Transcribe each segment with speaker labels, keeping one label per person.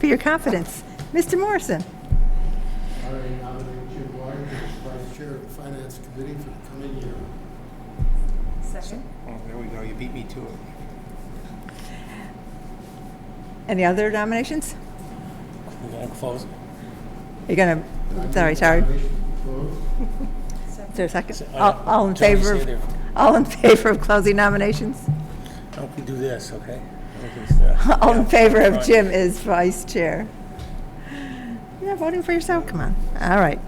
Speaker 1: for your confidence. Mr. Morrison.
Speaker 2: I nominate Jim Ward as Vice Chair of the Finance Committee for the coming year.
Speaker 1: Second.
Speaker 3: Oh, there we go. You beat me to it.
Speaker 1: Any other nominations?
Speaker 3: We're going to close.
Speaker 1: You're going to, sorry.
Speaker 2: Nominations closed.
Speaker 1: Is there a second?
Speaker 3: Uh,
Speaker 1: All in
Speaker 3: Jody,
Speaker 1: favor?
Speaker 3: stay there.
Speaker 1: All in favor of closing nominations?
Speaker 3: I hope you do this, okay? Okay,
Speaker 1: All in favor of
Speaker 3: Right.
Speaker 1: Jim as vice chair? You're not voting for yourself? Come on. All right.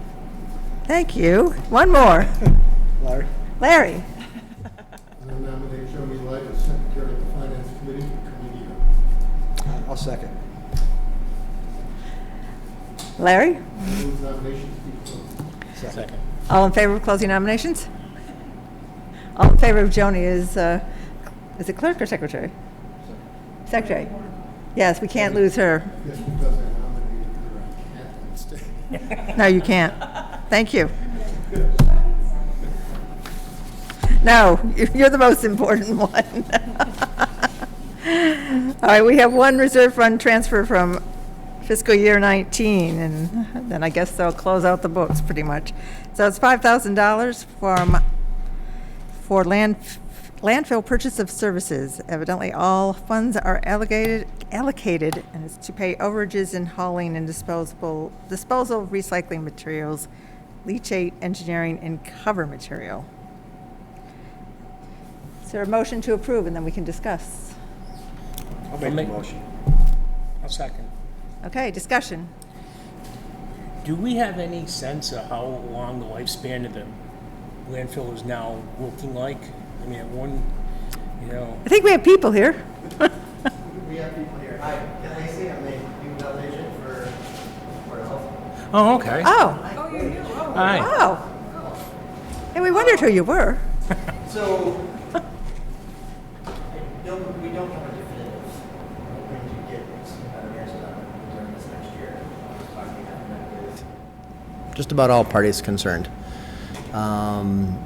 Speaker 1: Thank you. One more.
Speaker 2: Larry.
Speaker 1: Larry.
Speaker 2: I nominate Jody Light as Secretary of the Finance Committee for the coming year.
Speaker 4: I'll second.
Speaker 1: Larry?
Speaker 2: Move nominations be closed.
Speaker 3: Second.
Speaker 1: All in favor of closing nominations? All in favor of Joni is it clerk or secretary? Secretary. Yes, we can't lose her.
Speaker 2: Just because I nominated her, I can't abstain.
Speaker 1: No, you can't. Thank you. No, you're the most important one. All right, we have one reserve fund transfer from fiscal year 19, and then I guess they'll close out the books pretty much. So it's $5,000 for landfill purchase of services. Evidently, all funds are allocated, and it's to pay overages in hauling and disposal of recycling materials, leachate, engineering, and cover material. Is there a motion to approve, and then we can discuss?
Speaker 4: I'll make the
Speaker 3: make-
Speaker 4: motion.
Speaker 3: I'll second.
Speaker 1: Okay, discussion.
Speaker 3: Do we have any sense of how long the lifespan of the landfill is now looking like? I mean, at one, you know,
Speaker 1: I think we have people here.
Speaker 5: We have people here. Hi, Ken Lacey. I'm the youth delegation for Board of Health.
Speaker 3: oh, okay.
Speaker 1: Oh,
Speaker 3: Hi.
Speaker 1: oh. And we wondered who you were.
Speaker 5: So, we don't have a definitive. We're going to get some better answers on it during this next year. Talking with
Speaker 4: Just about all parties concerned.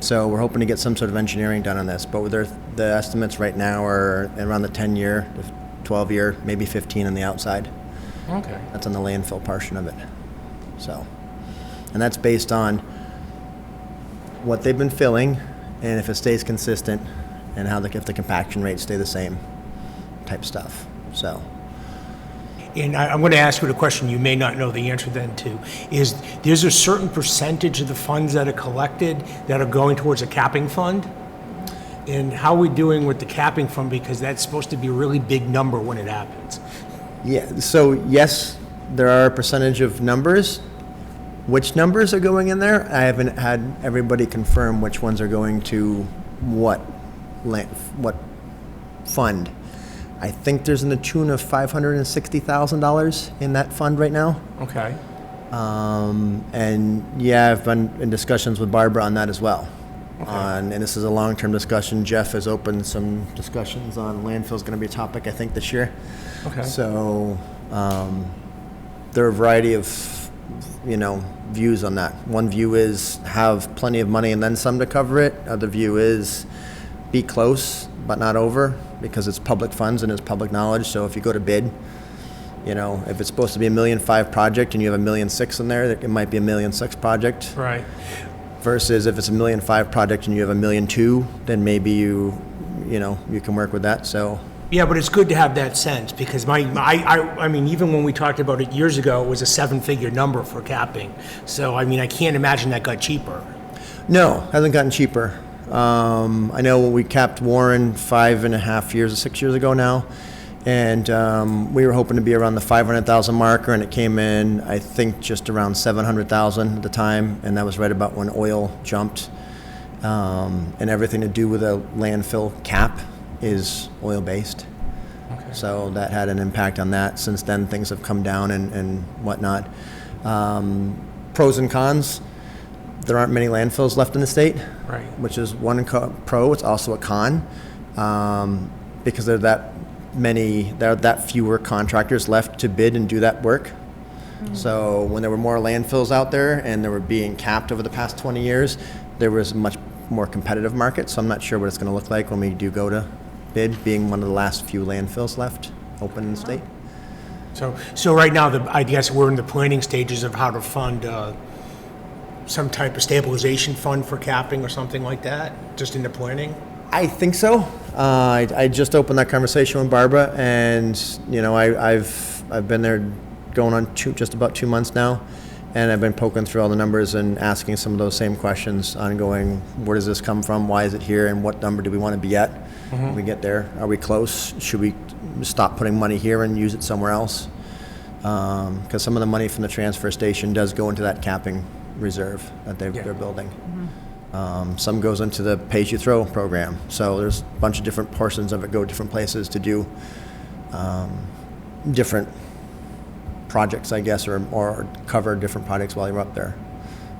Speaker 4: So we're hoping to get some sort of engineering done on this, but the estimates right now are around the 10-year, 12-year, maybe 15 on the outside.
Speaker 3: Okay.
Speaker 4: That's on the landfill portion of it. So, and that's based on what they've been filling, and if it stays consistent, and if the compaction rates stay the same, type stuff. So,
Speaker 3: And I'm going to ask you the question you may not know the answer then to, is there's a certain percentage of the funds that are collected that are going towards a capping fund? And how are we doing with the capping fund? Because that's supposed to be a really big number when it happens.
Speaker 4: yeah. So yes, there are a percentage of numbers. Which numbers are going in there? I haven't had everybody confirm which ones are going to what fund. I think there's in the tune of $560,000 in that fund right now.
Speaker 3: Okay.
Speaker 4: And yeah, I've been in discussions with Barbara on that as well. And this is a long-term discussion. Jeff has opened some discussions on landfill's going to be a topic, I think, this year.
Speaker 3: Okay.
Speaker 4: So there are a variety of, views on that. One view is have plenty of money and then some to cover it. Other view is be close but not over, because it's public funds and it's public knowledge. So if you go to bid, if it's supposed to be $1.5 million project and you have $1.6 million in there, it might be $1.6 million project.
Speaker 3: Right.
Speaker 4: Versus if it's $1.5 million project and you have $1.2 million, then maybe you can work with that. So
Speaker 3: Yeah, but it's good to have that sense, because I mean, even when we talked about it years ago, it was a 7-figure number for capping. So, I mean, I can't imagine that got cheaper.
Speaker 4: no, hasn't gotten cheaper. I know we capped Warren 5.5 years or 6 years ago now, and we were hoping to be around the 500,000 marker, and it came in, I think, just around 700,000 at the time, and that was right about when oil jumped. And everything to do with a landfill cap is oil-based.
Speaker 3: Okay.
Speaker 4: So that had an impact on that. Since then, things have come down and whatnot. Pros and cons. There aren't many landfills left in the state,
Speaker 3: Right.
Speaker 4: which is one pro. It's also a con, because there are that fewer contractors left to bid and do that work. So when there were more landfills out there and they were being capped over the past 20 years, there was a much more competitive market. So I'm not sure what it's going to look like when we do go to bid, being one of the last few landfills left open in the state.
Speaker 3: So right now, I guess we're in the planning stages of how to fund some type of stabilization fund for capping or something like that, just in the planning?
Speaker 4: I think so. I just opened that conversation with Barbara, and you know, I've been there going on just about 2 months now, and I've been poking through all the numbers and asking some of those same questions, ongoing. Where does this come from? Why is it here? And what number do we want to be at when we get there? Are we close? Should we stop putting money here and use it somewhere else? Because some of the money from the transfer station does go into that capping reserve that they're building. Some goes into the pay-as-you-throw program. So there's a bunch of different portions of it go different places to do different projects, I guess, or cover different projects while you're up there.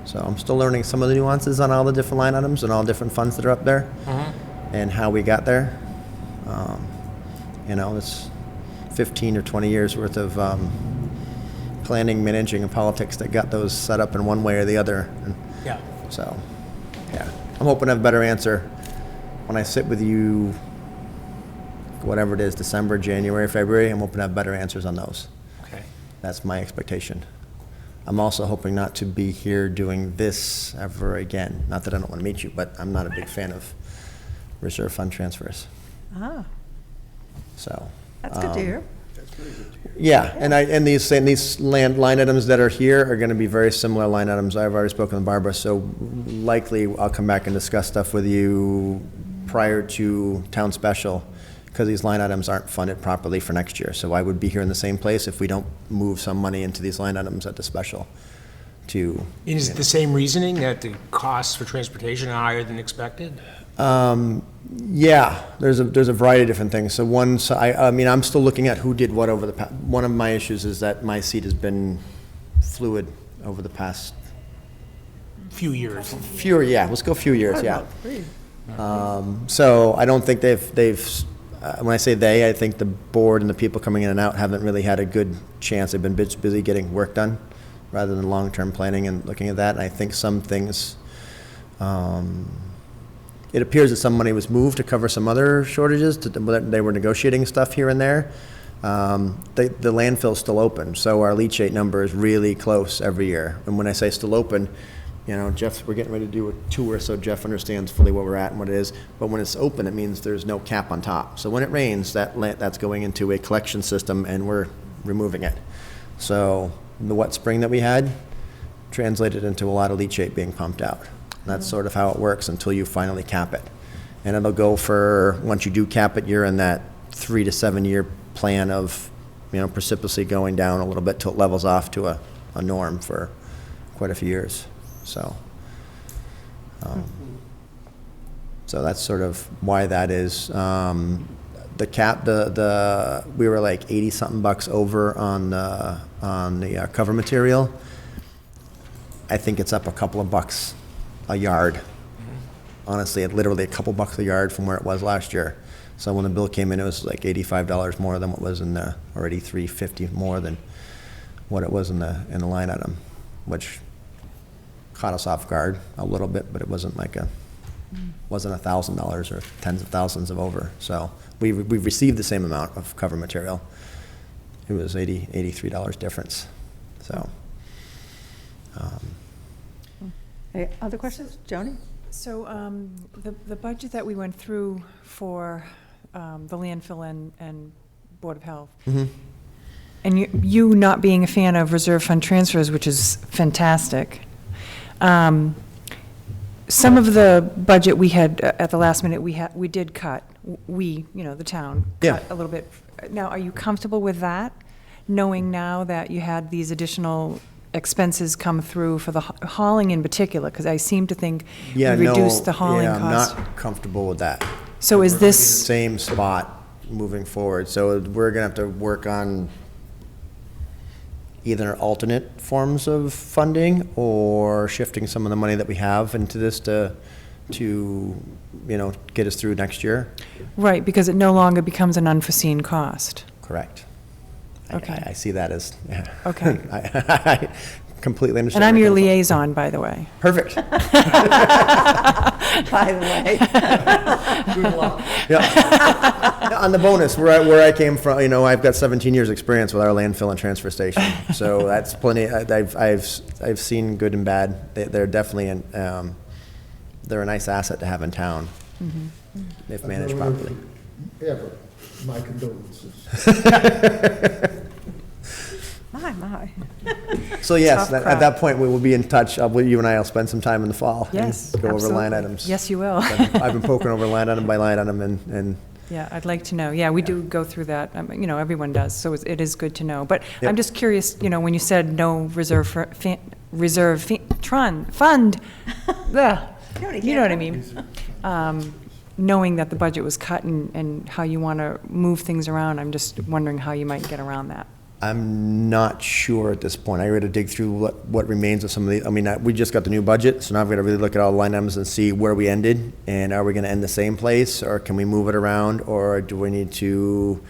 Speaker 4: So I'm still learning some of the nuances on all the different line items and all different funds that are up there and how we got there. You know, it's 15 or 20 years worth of planning, managing, and politics that got those set up in one way or the other. And
Speaker 3: Yeah.
Speaker 4: so, yeah, I'm hoping to have a better answer when I sit with you, whatever it is, December, January, February. I'm hoping to have better answers on those.
Speaker 3: Okay.
Speaker 4: That's my expectation. I'm also hoping not to be here doing this ever again. Not that I don't want to meet you, but I'm not a big fan of reserve fund transfers.
Speaker 1: Ah,
Speaker 4: So,
Speaker 1: that's good to hear.
Speaker 4: yeah, and these line items that are here are going to be very similar line items. I've already spoken with Barbara, so likely I'll come back and discuss stuff with you prior to town special, because these line items aren't funded properly for next year. So I would be here in the same place if we don't move some money into these line items at the special to.
Speaker 3: Is it the same reasoning that the costs for transportation are higher than expected?
Speaker 4: Yeah, there's a variety of different things. So I mean, I'm still looking at who did what over the past. One of my issues is that my seat has been fluid over the past
Speaker 3: Few years.
Speaker 4: few, yeah, let's go few years, yeah. So I don't think they've, when I say they, I think the board and the people coming in and out haven't really had a good chance. They've been busy getting work done rather than long-term planning and looking at that. And I think some things, it appears that some money was moved to cover some other shortages. They were negotiating stuff here and there. The landfill's still open, so our leachate number is really close every year. And when I say still open, you know, we're getting ready to do a tour, so Jeff understands fully where we're at and what it is. But when it's open, it means there's no cap on top. So when it rains, that's going into a collection system, and we're removing it. So the wet spring that we had translated into a lot of leachate being pumped out. That's sort of how it works until you finally cap it. And it'll go for, once you do cap it, you're in that 3 to 7 year plan of, you know, precipitously going down a little bit till it levels off to a norm for quite a few years. So, so that's sort of why that is. The cap, we were like 80-something bucks over on the cover material. I think it's up a couple of bucks a yard. Honestly, literally a couple bucks a yard from where it was last year. So when the bill came in, it was like $85 more than what was in the, or $83.50 more than what it was in the line item, which caught us off guard a little bit, but it wasn't like wasn't $1,000 or tens of thousands of over. So we received the same amount of cover material. It was $83 difference. So.
Speaker 1: Any other questions? Joni?
Speaker 6: So the budget that we went through for the landfill and Board of Health, and you not being a fan of reserve fund transfers, which is fantastic, some of the budget we had at the last minute, we did cut, the town,
Speaker 4: Yeah.
Speaker 6: cut a little bit. Now, are you comfortable with that, knowing now that you had these additional expenses come through for the hauling in particular? Because I seem to think we reduced the hauling cost.
Speaker 4: I'm not comfortable with that.
Speaker 6: So is
Speaker 4: We're gonna be in the
Speaker 6: this,
Speaker 4: same spot moving forward. So we're gonna have to work on either alternate forms of funding or shifting some of the money that we have into this to get us through next year.
Speaker 6: right, because it no longer becomes an unforeseen cost?
Speaker 4: Correct.
Speaker 6: Okay.
Speaker 4: I see that as,
Speaker 6: Okay.
Speaker 4: completely understand.
Speaker 6: And I'm
Speaker 4: where
Speaker 6: your
Speaker 4: you're coming
Speaker 6: liaison, by the way.
Speaker 4: from. Perfect.
Speaker 1: By the way.
Speaker 4: Yeah. On the bonus, where I came from, I've got 17 years' experience with our landfill and transfer station, so that's plenty. I've seen good and bad. They're definitely they're a nice asset to have in town if managed properly.
Speaker 2: Ever, my condolences.
Speaker 1: My.
Speaker 4: So yes,
Speaker 6: Tough
Speaker 4: at
Speaker 6: crowd.
Speaker 4: that point we will be in touch. You and I will spend some time in the fall. and
Speaker 6: Yes,
Speaker 4: go over line
Speaker 6: absolutely.
Speaker 4: items.
Speaker 6: Yes, you will.
Speaker 4: I've been poking over line item by line item and
Speaker 6: Yeah, I'd like to know. Yeah, we do go through that. Everyone does, so it is good to know. But
Speaker 4: Yep.
Speaker 6: I'm just curious, when you said no reserve fund, ugh, you know what I mean? Knowing that the budget was cut and how you want to move things around, I'm just wondering how you might get around that.
Speaker 4: I'm not sure at this point. I got to dig through what remains of some of the, we just got the new budget, so now I've got to really look at all the line items and see where we ended, and are we going to end the same place, or can we move it around, or do we need to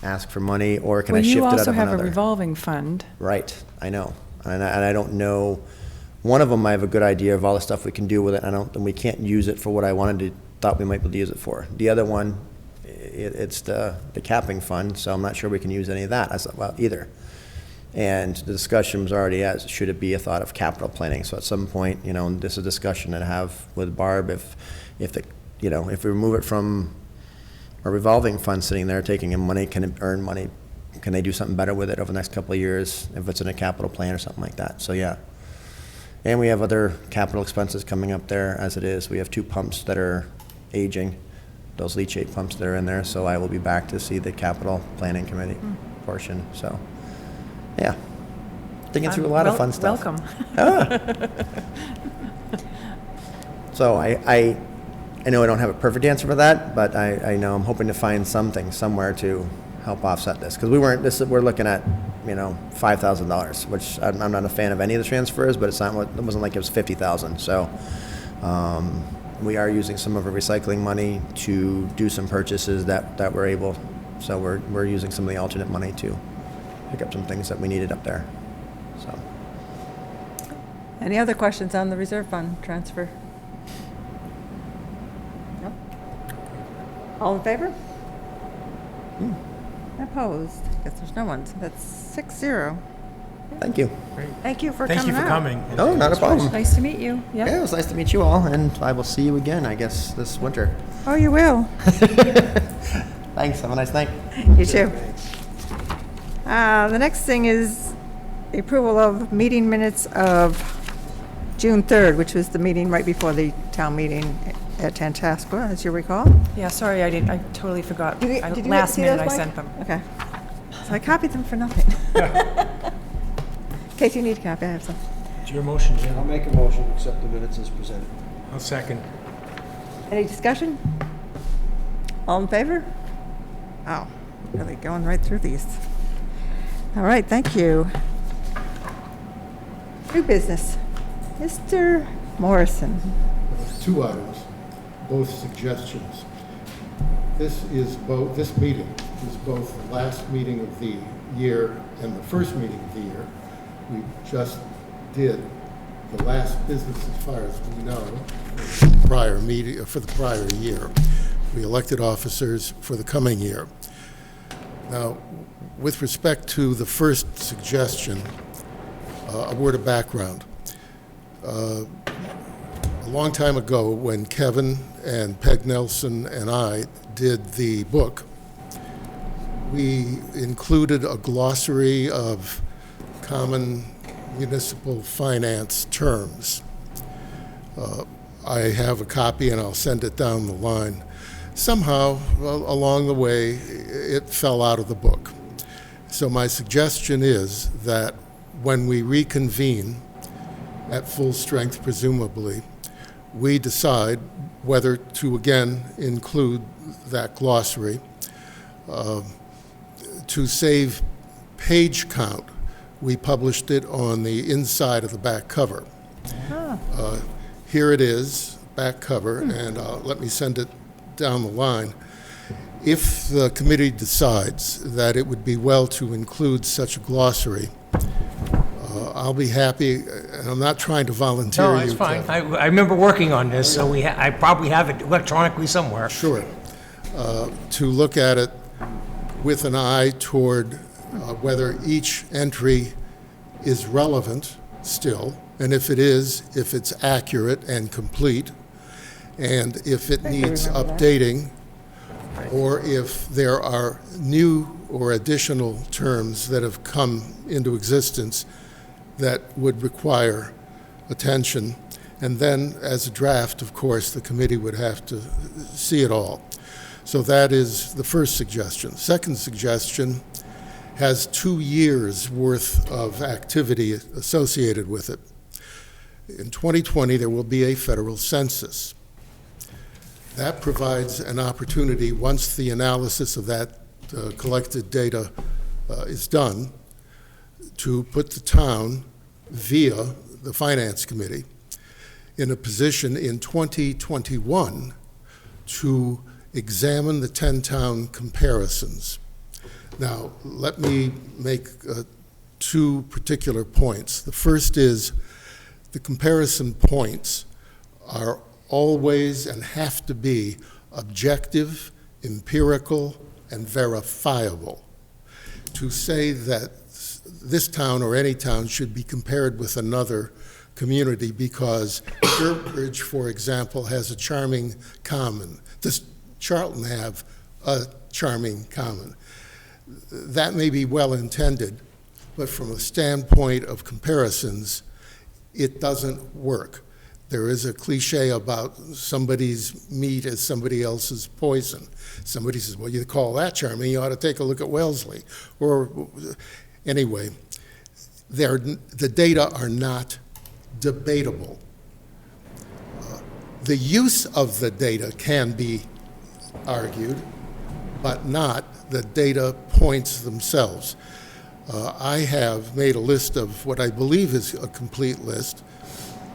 Speaker 4: ask for money, or can I shift it out of
Speaker 6: Well, you also have a
Speaker 4: another?
Speaker 6: revolving fund.
Speaker 4: Right, I know. And I don't know, one of them I have a good idea of all the stuff we can do with it, and we can't use it for what I thought we might be able to use it for. The other one, it's the capping fund, so I'm not sure we can use any of that either. And the discussion was already should it be a thought of capital planning? So at some point, this is a discussion that I have with Barb, if we remove it from a revolving fund sitting there taking in money, can it earn money? Can they do something better with it over the next couple of years if it's in a capital plan or something like that? So yeah. And we have other capital expenses coming up there as it is. We have 2 pumps that are aging, those leachate pumps that are in there, so I will be back to see the capital planning committee portion, so, yeah. Thinking through a lot of fun stuff.
Speaker 6: Welcome.
Speaker 4: So I know I don't have a perfect answer for that, but I know I'm hoping to find something somewhere to help offset this, because we're looking at, $5,000, which I'm not a fan of any of the transfers, but it wasn't like it was 50,000, so, we are using some of our recycling money to do some purchases that we're able, so we're using some of the alternate money to pick up some things that we needed up there, so.
Speaker 1: Any other questions on the reserve fund transfer? No? All in favor? Opposed? Guess there's no one, so that's 6-0.
Speaker 4: Thank you.
Speaker 1: Thank you for
Speaker 3: Thank
Speaker 1: coming
Speaker 3: you for
Speaker 1: out.
Speaker 3: coming.
Speaker 4: No, not a problem.
Speaker 6: Nice to meet you.
Speaker 4: Yeah,
Speaker 6: Yep.
Speaker 4: it was nice to meet you all, and I will see you again, I guess, this winter.
Speaker 1: Oh, you will.
Speaker 4: Thanks, have a nice night.
Speaker 1: You too. The next thing is the approval of meeting minutes of June 3rd, which was the meeting right before the town meeting at Tantascwa, as you recall.
Speaker 6: Yeah, sorry, I totally forgot.
Speaker 1: Did you
Speaker 6: Last
Speaker 1: see
Speaker 6: minute
Speaker 1: those,
Speaker 6: I
Speaker 1: Mike?
Speaker 6: sent them.
Speaker 1: Okay. So I copied them for nothing. In case you need a copy, I have some.
Speaker 3: It's your motion, Jim.
Speaker 7: I'll make a motion to accept the minutes as presented.
Speaker 3: I'll second.
Speaker 1: Any discussion? All in favor? Oh, really going right through these. All right, thank you. New business. Mr. Morrison.
Speaker 2: 2 items, both suggestions. This meeting is both the last meeting of the year and the first meeting of the year. We just did the last business, as far as we know, for the prior year. We elected officers for the coming year. Now, with respect to the first suggestion, a word of background. A long time ago, when Kevin and Peg Nelson and I did the book, we included a glossary of common municipal finance terms. I have a copy and I'll send it down the line. Somehow, along the way, it fell out of the book. So my suggestion is that when we reconvene, at full strength presumably, we decide whether to again include that glossary. To save page count, we published it on the inside of the back cover. Here it is, back cover, and let me send it down the line. If the committee decides that it would be well to include such a glossary, I'll be happy, and I'm not trying to volunteer
Speaker 3: No,
Speaker 2: you.
Speaker 3: that's fine.
Speaker 2: to-
Speaker 3: I remember working on this, so I probably have it electronically somewhere.
Speaker 2: Sure. To look at it with an eye toward whether each entry is relevant still, and if it is, if it's accurate and complete, and if it needs
Speaker 1: remember that.
Speaker 2: updating, or if there are new or additional terms that have come into existence that would require attention. And then, as a draft, of course, the committee would have to see it all. So that is the first suggestion. Second suggestion has 2 years' worth of activity associated with it. In 2020, there will be a federal census. That provides an opportunity, once the analysis of that collected data is done, to put the town, via the Finance Committee, in a position in 2021 to examine the 10-town comparisons. Now, let me make 2 particular points. The first is the comparison points are always and have to be objective, empirical, and verifiable. To say that this town or any town should be compared with another community because Sturbridge, for example, has a charming common. Does Charlton have a charming common? That may be well-intended, but from a standpoint of comparisons, it doesn't work. There is a cliche about somebody's meat as somebody else's poison. Somebody says, well, you call that charming, you ought to take a look at Wellesley. Or anyway, the data are not debatable. The use of the data can be argued, but not the data points themselves. I have made a list of what I believe is a complete list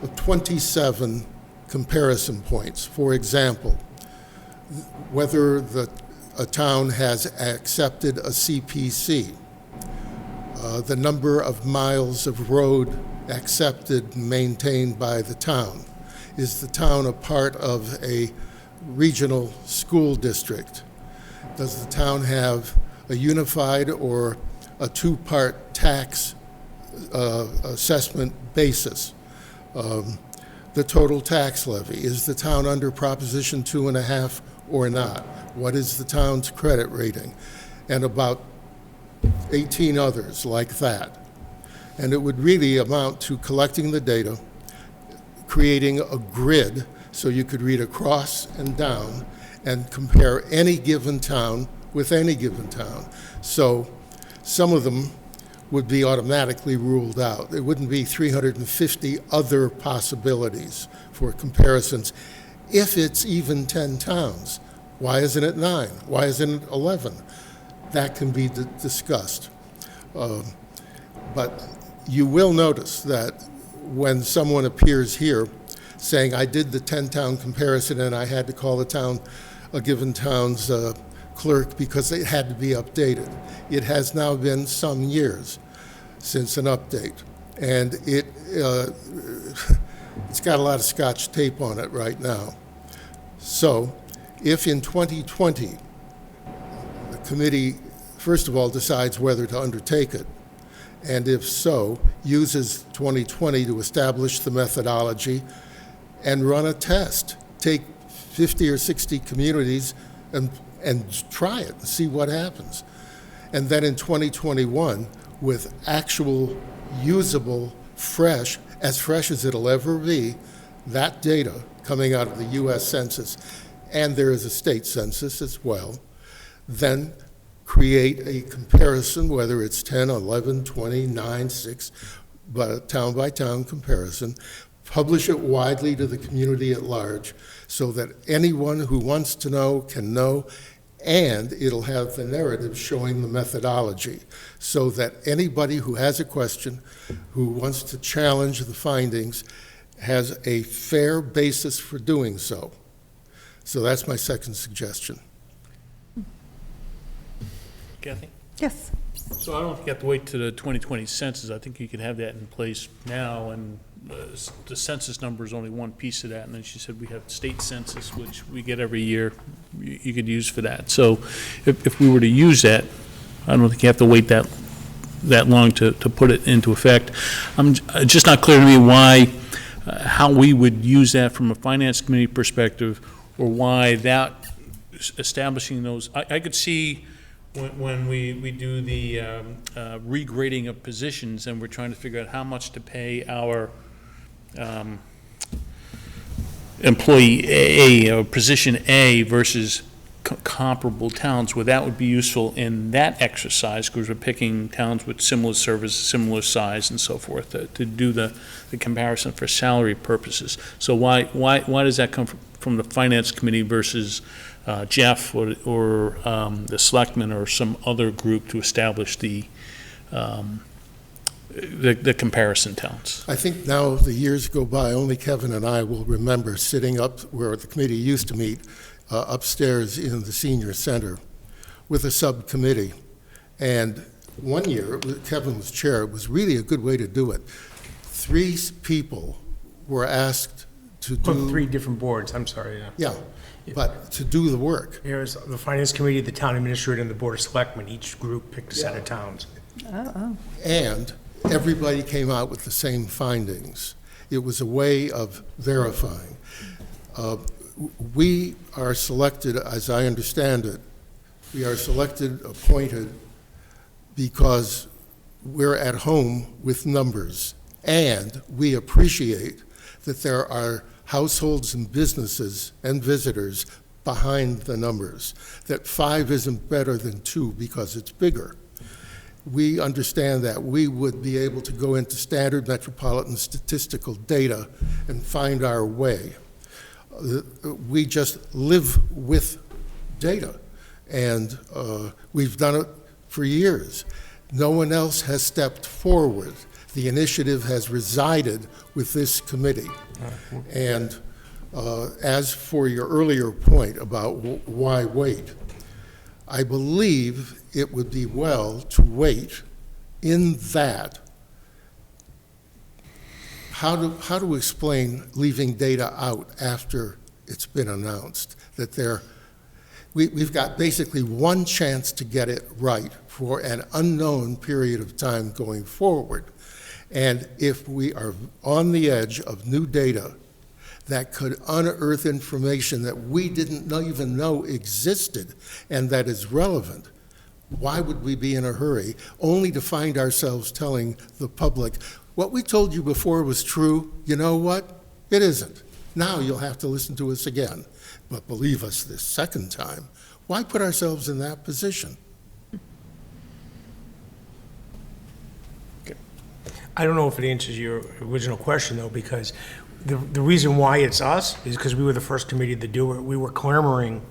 Speaker 2: of 27 comparison points. For example, whether a town has accepted a CPC, the number of miles of road accepted and maintained by the town. Is the town a part of a regional school district? Does the town have a unified or a 2-part tax assessment basis? The total tax levy. Is the town under Proposition 2.5 or not? What is the town's credit rating? And about 18 others like that. And it would really amount to collecting the data, creating a grid so you could read across and down and compare any given town with any given town. So some of them would be automatically ruled out. There wouldn't be 350 other possibilities for comparisons. If it's even 10 towns, why isn't it 9? Why isn't it 11? That can be discussed. But you will notice that when someone appears here saying, I did the 10-town comparison and I had to call a given town's clerk because it had to be updated. It has now been some years since an update, and it's got a lot of Scotch tape on it right now. So if in 2020 the committee, first of all, decides whether to undertake it, and if so, uses 2020 to establish the methodology and run a test, take 50 or 60 communities and try it and see what happens. And then in 2021, with actual usable, fresh as it'll ever be, that data coming out of the U.S. Census, and there is a state census as well, then create a comparison, whether it's 10, 11, 20, 9, 6, but a town-by-town comparison, publish it widely to the community at large so that anyone who wants to know can know, and it'll have the narrative showing the methodology so that anybody who has a question, who wants to challenge the findings, has a fair basis for doing so. So that's my second suggestion.
Speaker 3: Kathy?
Speaker 1: Yes.
Speaker 8: So I don't think you have to wait to the 2020 census. I think you could have that in place now, and the census number is only one piece of that. And then she said we have state census, which we get every year, you could use for that. So if we were to use that, I don't think you have to wait that long to put it into effect. It's just not clear to me why, how we would use that from a finance committee perspective, or why that, establishing those, I could see when we do the regrading of positions and we're trying to figure out how much to pay our employee A, or position A versus comparable towns, where that would be useful in that exercise, because we're picking towns with similar service, similar size and so forth, to do the comparison for salary purposes. So why does that come from the finance committee versus Jeff or the selectmen or some other group to establish the comparison towns?
Speaker 2: I think now the years go by, only Kevin and I will remember sitting up where the committee used to meet, upstairs in the senior center with a subcommittee. And one year, Kevin was chair, it was really a good way to do it. 3 people were asked to do...
Speaker 3: From 3 different boards, I'm sorry, yeah.
Speaker 2: Yeah, but to do the work.
Speaker 3: There's the finance committee, the town administrator, and the board of selectmen. Each group picked a set of towns.
Speaker 2: And everybody came out with the same findings. It was a way of verifying. We are selected, as I understand it, we are selected, appointed, because we're at home with numbers, and we appreciate that there are households and businesses and visitors behind the numbers, that 5 isn't better than 2 because it's bigger. We understand that we would be able to go into standard metropolitan statistical data and find our way. We just live with data, and we've done it for years. No one else has stepped forward. The initiative has resided with this committee. And as for your earlier point about why wait, I believe it would be well to wait in that. How to explain leaving data out after it's been announced? That we've got basically one chance to get it right for an unknown period of time going forward. And if we are on the edge of new data that could unearth information that we didn't even know existed and that is relevant, why would we be in a hurry only to find ourselves telling the public, what we told you before was true, you know what? It isn't. Now you'll have to listen to us again. But believe us this second time. Why put ourselves in that position?
Speaker 3: I don't know if it answers your original question, though, because the reason why it's us is because we were the first committee to do it. We were clamoring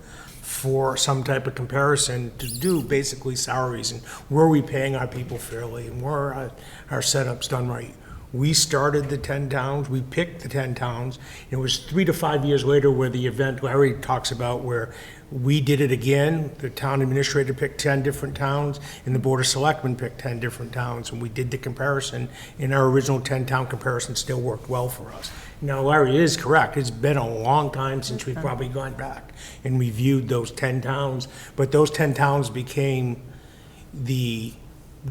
Speaker 3: for some type of comparison to do basically salaries and were we paying our people fairly and were our setups done right. We started the 10 towns, we picked the 10 towns. It was 3 to 5 years later where the event Larry talks about where we did it again. The town administrator picked 10 different towns and the board of selectmen picked 10 different towns, and we did the comparison, and our original 10-town comparison still worked well for us. Now, Larry is correct. It's been a long time since we've probably gone back and reviewed those 10 towns, but those 10 towns became the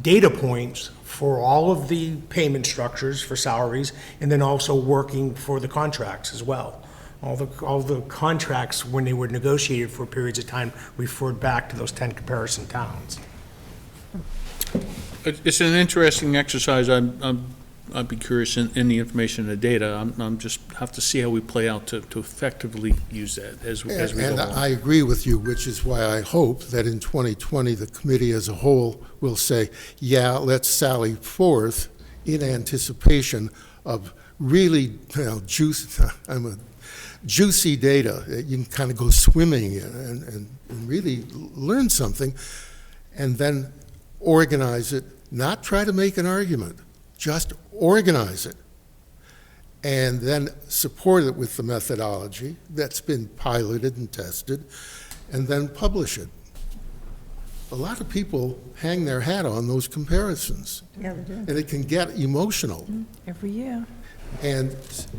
Speaker 3: data points for all of the payment structures for salaries, and then also working for the contracts as well. All the contracts, when they were negotiated for periods of time, referred back to those 10 comparison towns.
Speaker 8: It's an interesting exercise. I'd be curious in the information and the data. I'm just have to see how we play out to effectively use that as we go
Speaker 2: And
Speaker 8: along.
Speaker 2: I agree with you, which is why I hope that in 2020, the committee as a whole will say, yeah, let's sally forth in anticipation of really juicy data that you can kind of go swimming in and really learn something, and then organize it, not try to make an argument, just organize it, and then support it with the methodology that's been piloted and tested, and then publish it. a lot of people hang their hat on those comparisons,
Speaker 1: Yeah, they do.
Speaker 2: and it can get emotional.
Speaker 6: Every year.
Speaker 2: And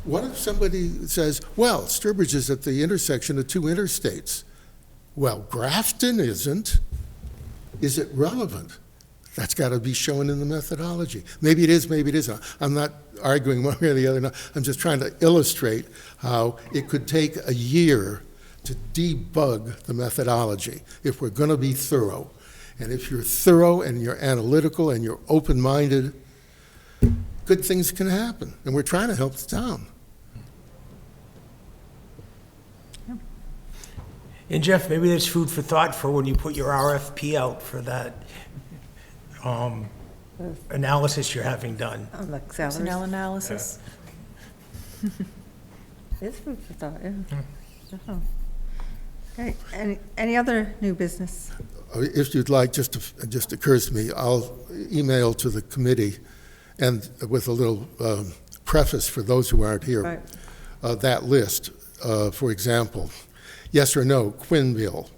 Speaker 2: what if somebody says, well, Sturbridge is at the intersection of two interstates? Well, Grafton isn't. Is it relevant? That's got to be shown in the methodology. Maybe it is, maybe it isn't. I'm not arguing one way or the other. No. I'm just trying to illustrate how it could take a year to debug the methodology if we're going to be thorough. And if you're thorough and you're analytical and you're open-minded, good things can happen. And we're trying to help the town.
Speaker 3: And Jeff, maybe there's food for thought for when you put your RFP out for that analysis you're having done.
Speaker 1: On the
Speaker 6: Personnel
Speaker 1: salaries.
Speaker 6: analysis.
Speaker 1: It's food for thought, yeah. Definitely. Okay, any other new business?
Speaker 2: If you'd like, it just occurs to me, I'll email to the committee and with a little preface for those who aren't here,
Speaker 1: Right.
Speaker 2: That list, for example, yes or no, Quinn meal,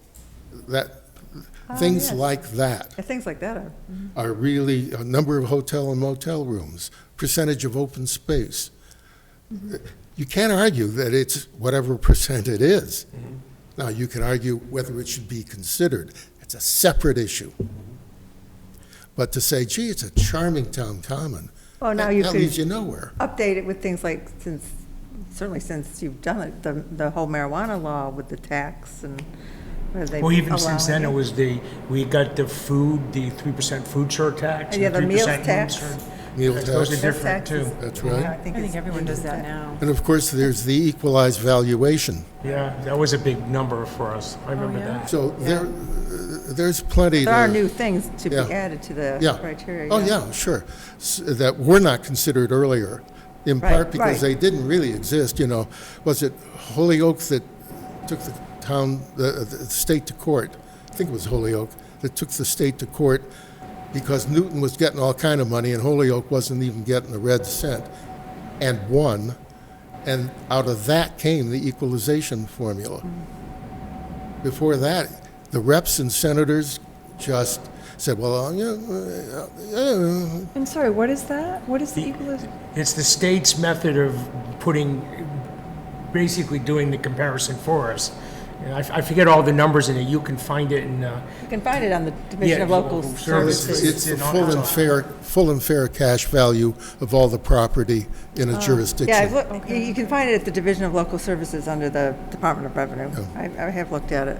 Speaker 2: things
Speaker 1: yes.
Speaker 2: like that
Speaker 1: Yeah, things like that are,
Speaker 2: are really a number of hotel and motel rooms, percentage of open space. You can't argue that it's whatever percent it is. Now, you can argue whether it should be considered. It's a separate issue. But to say, gee, it's a charming town common,
Speaker 1: well, now
Speaker 2: that
Speaker 1: you
Speaker 2: leads you
Speaker 1: could
Speaker 2: nowhere.
Speaker 1: update it with things like, certainly since you've done it, the whole marijuana law with the tax and where they
Speaker 3: Well, even since then,
Speaker 1: allowing
Speaker 3: it was we got the 3% food surtax.
Speaker 1: Yeah,
Speaker 3: and
Speaker 1: the meals
Speaker 3: 3% room
Speaker 1: tax.
Speaker 3: sur-
Speaker 2: Meal
Speaker 3: Those
Speaker 2: tax,
Speaker 3: are different,
Speaker 1: taxes.
Speaker 3: too.
Speaker 2: that's
Speaker 1: Yeah,
Speaker 2: right.
Speaker 1: I think
Speaker 6: I think
Speaker 1: it's-
Speaker 6: everyone does that
Speaker 1: tax.
Speaker 6: now.
Speaker 2: And of course, there's the equalized valuation.
Speaker 3: Yeah, that was a big number for us. I remember
Speaker 6: yeah?
Speaker 3: that.
Speaker 2: So there's plenty
Speaker 1: There are
Speaker 2: to,
Speaker 1: new things to be
Speaker 2: Yeah.
Speaker 1: added to the
Speaker 2: Yeah.
Speaker 1: criteria.
Speaker 2: oh, yeah, sure, that were not considered earlier, in
Speaker 1: Right,
Speaker 2: part because
Speaker 1: right.
Speaker 2: they didn't really exist, Was it Holyoke that took the town, the state to court? I think it was Holyoke that took the state to court because Newton was getting all kind of money and Holyoke wasn't even getting a red cent, and won. And out of that came the equalization formula. Before that, the reps and senators just said, well,
Speaker 6: And sorry, what is that? What is the equalization?
Speaker 3: It's the state's method of basically doing the comparison for us. And I forget all the numbers in it. You can find it in,
Speaker 1: You can find it on the Division
Speaker 3: Yeah,
Speaker 1: of Local
Speaker 3: local
Speaker 1: Services.
Speaker 3: services.
Speaker 2: it's the
Speaker 3: in all-
Speaker 2: full and fair cash value of all the property in a jurisdiction.
Speaker 1: Yeah, I've looked, you can find it at the Division of Local Services under the Department of Revenue. I have looked at it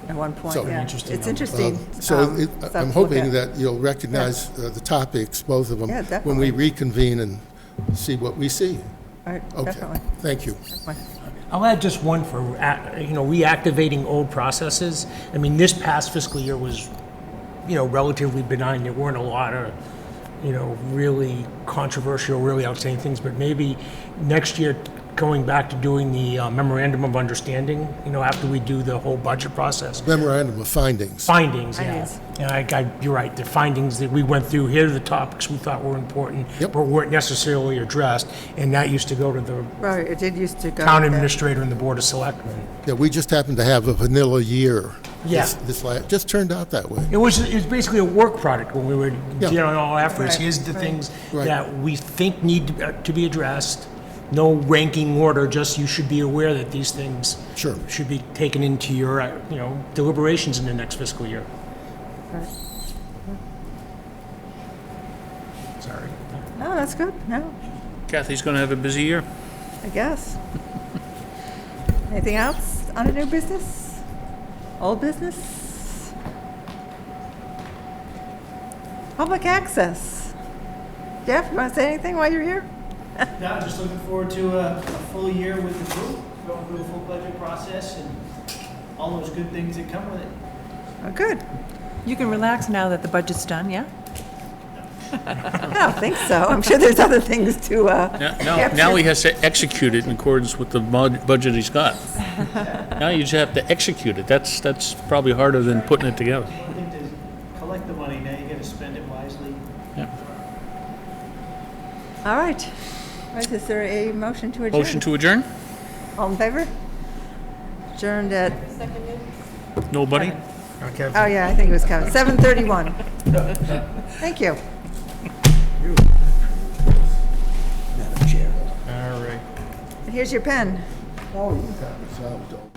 Speaker 1: at one point,
Speaker 2: So-
Speaker 1: yeah.
Speaker 3: Interesting
Speaker 1: It's
Speaker 3: number.
Speaker 1: interesting.
Speaker 2: So
Speaker 1: stuff
Speaker 2: I'm
Speaker 1: to look
Speaker 2: hoping
Speaker 1: at.
Speaker 2: that you'll recognize the topics, both of them,
Speaker 1: Yeah,
Speaker 2: when we
Speaker 1: definitely.
Speaker 2: reconvene and see what we see.
Speaker 1: All right,
Speaker 2: Okay,
Speaker 1: definitely.
Speaker 2: thank you.
Speaker 3: I'll add just one for, reactivating old processes. I mean, this past fiscal year was, relatively benign. There weren't a lot of, really controversial, really outstanding things, but maybe next year, going back to doing the memorandum of understanding, after we do the whole budget process.
Speaker 2: Memorandum of findings.
Speaker 3: Findings, yeah.
Speaker 1: Findings.
Speaker 3: And you're right, the findings that we went through, here are the topics we thought were important,
Speaker 2: Yep.
Speaker 3: but weren't necessarily addressed, and that used to go to the
Speaker 1: Right, it did used to go.
Speaker 3: town
Speaker 1: there.
Speaker 3: administrator and the board of selectmen.
Speaker 2: Yeah, we just happened to have a vanilla year.
Speaker 3: Yeah.
Speaker 2: Just turned out that way.
Speaker 3: It was basically a work product when we were
Speaker 2: Yeah.
Speaker 3: getting all efforts.
Speaker 1: Right,
Speaker 3: Here's the
Speaker 1: right.
Speaker 3: things
Speaker 2: Right.
Speaker 3: that we think need to be addressed. No ranking order, just you should be aware that these things
Speaker 2: Sure.
Speaker 3: should be taken into your, deliberations in the next fiscal year.
Speaker 1: Right.
Speaker 3: Sorry.
Speaker 1: No, that's good, no,
Speaker 8: Kathy's going to have a busy year.
Speaker 1: I guess. Anything else on a new business? Old business? Public access. Jeff, you want to say anything while you're here?
Speaker 5: No, I'm just looking forward to a full year with the group, going through the full budget process and all those good things that come with it.
Speaker 1: Oh, good.
Speaker 6: You can relax now that the budget's done, yeah?
Speaker 1: I don't think so. I'm sure there's other things to,
Speaker 8: Now he has to execute it in accordance with the budget he's got. Now you just have to execute it. That's probably harder than putting it together.
Speaker 5: One thing to collect the money, now you gotta spend it wisely.
Speaker 1: All right. All right, is there a motion to adjourn?
Speaker 8: Motion to adjourn?
Speaker 1: All in favor? Adjourned at
Speaker 8: Nobody?
Speaker 3: Okay.
Speaker 1: Oh, yeah, I think it was Kevin. 7:31. Thank you.
Speaker 7: Madam Chair.
Speaker 3: All right.
Speaker 1: And here's your pen.
Speaker 2: Oh, you got it. So, don't.